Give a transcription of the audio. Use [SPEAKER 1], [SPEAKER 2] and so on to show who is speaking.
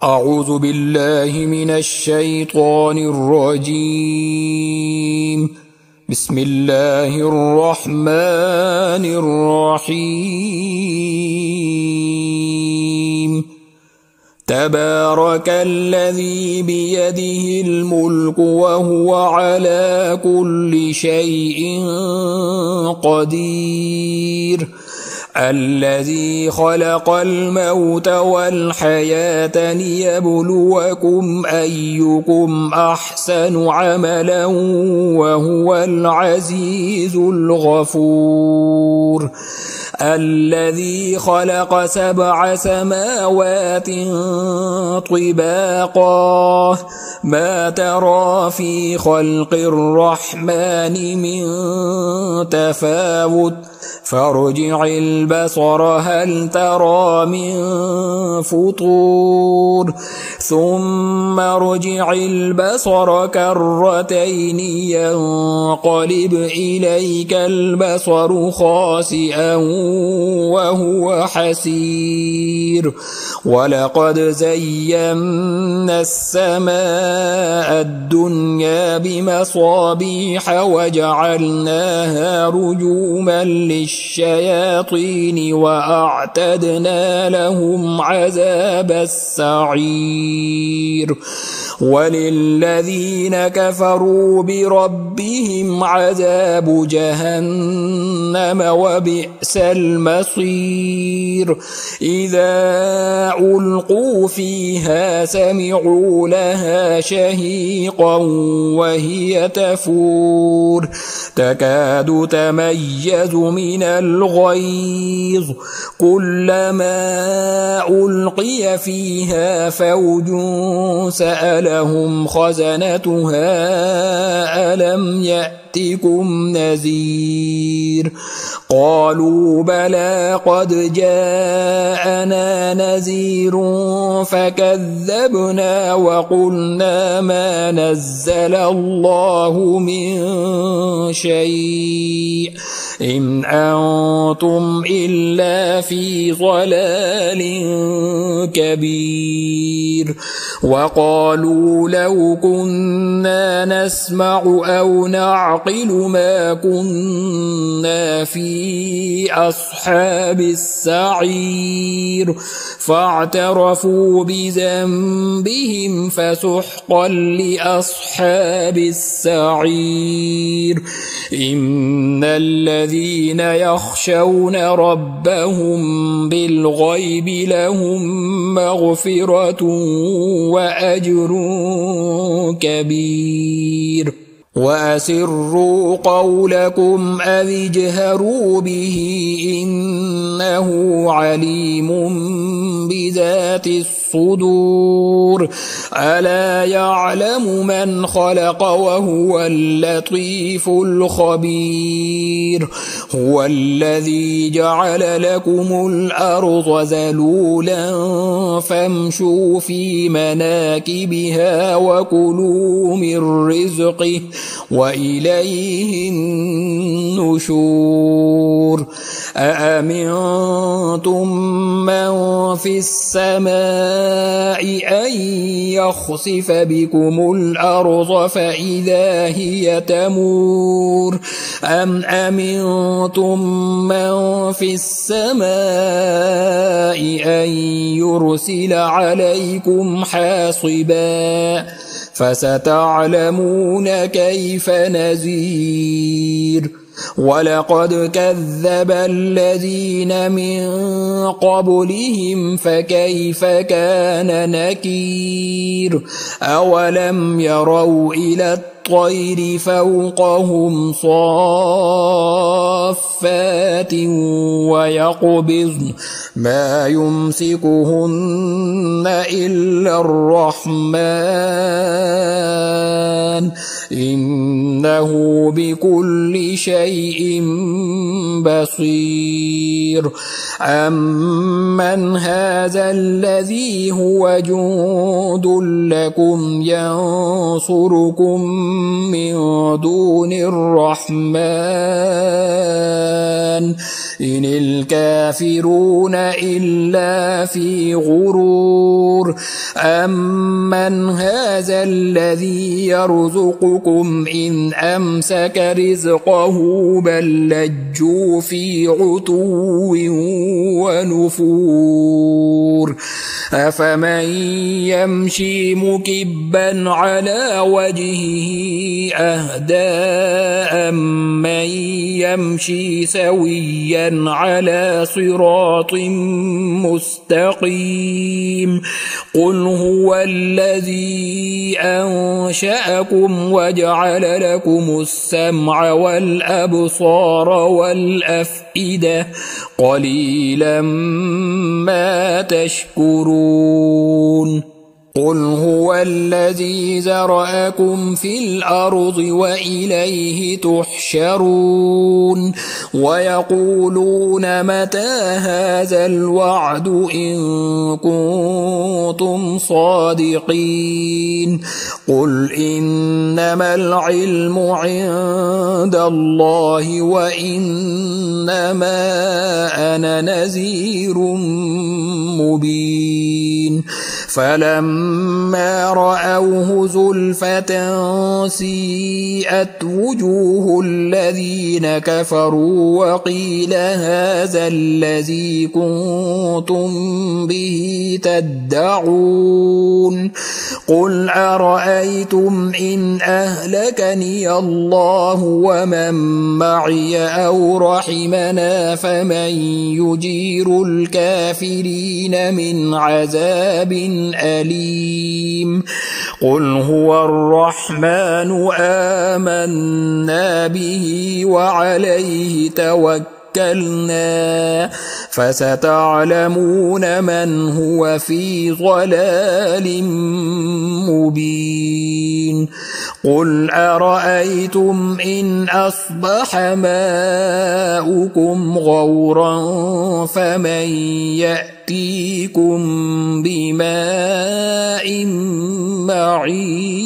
[SPEAKER 1] أعوذ بالله من الشيطان الرجيم. بسم الله الرحمن الرحيم. تبارك الذي بيده الملك وهو على كل شيء قدير. الذي خلق الموت والحياة ليبلوكم أيكم أحسن عملا وهو العزيز الغفور. الذي خلق 7 سماوات طباقا ما ترى في خلق الرحمن من تفاوت فارجع البصر هل ترى من فطور ثم ارجع البصر كرتين ينقلب إليك البصر خاسئا وهو حسير. ولقد زينا السماء الدنيا بمصابيح وجعلناها رجوما للشياطين وأعتدنا لهم عذاب السعير. وللذين كفروا بربهم عذاب جهنم وبئس المصير. إذا ألقوا فيها سمعوا لها شهيقا وهي تفور تكاد تميز من الغيظ كلما ألقي فيها فوج سألهم خزنتها ألم يأتكم نذير قالوا بلى قد جاءنا نذير فكذبنا وقلنا ما نزل الله من شيء إن أنتم إلا في ضلال كبير. وقالوا لو كنا نسمع أو نعقل ما كنا في أصحاب السعير فاعترفوا بذنبهم فسحقا لأصحاب السعير. إن الذين يخشون ربهم بالغيب لهم مغفرة وأجر كبير. وأسروا قولكم أو اجهروا به إنه عليم بذات الصدور. ألا يعلم من خلق وهو اللطيف الخبير. هو الذي جعل لكم الأرض ذلولا فامشوا في مناكبها وكلوا من رزقه وإليه النشور. أأمنتم من في السماء أن يخسف بكم الأرض فإذا هي تمور أم أمنتم من في السماء أن يرسل عليكم حاصبا فستعلمون كيف نذير. ولقد كذب الذين من قبلهم فكيف كان نكير. أولم يروا إلى الطير فوقهم صافات ويقبضن ما يمسكهن إلا الرحمن إنه بكل شيء بصير أمن هذا الذي هو جند لكم ينصركم من دون الرحمن إن الكافرون إلا في غرور أمن هذا الذي يرزقكم إن أمسك رزقه بل لجوا في عتو ونفور أفمن يمشي مكبا على وجهه أهدى أمن يمشي سويا على صراط مستقيم قل هو الذي أنشأكم وجعل لكم السمع والأبصار والأفئدة قليلا ما تشكرون قل هو الذي ذرأكم في الأرض وإليه تحشرون ويقولون متى هذا الوعد إن كنتم صادقين قل إنما العلم عند الله وإنما أنا نذير مبين فلما رأوه زلفة سيئت وجوه الذين كفروا وقيل هذا الذي كنتم به تدعون قل أرأيتم إن أهلكني الله ومن معي أو رحمنا فمن يجير الكافرين من عذاب أليم قل هو الرحمن آمنا به وعليه توكلنا فستعلمون من هو في ضلال مبين قل أرأيتم إن أصبح ماؤكم غورا فمن يأتيكم بماء معين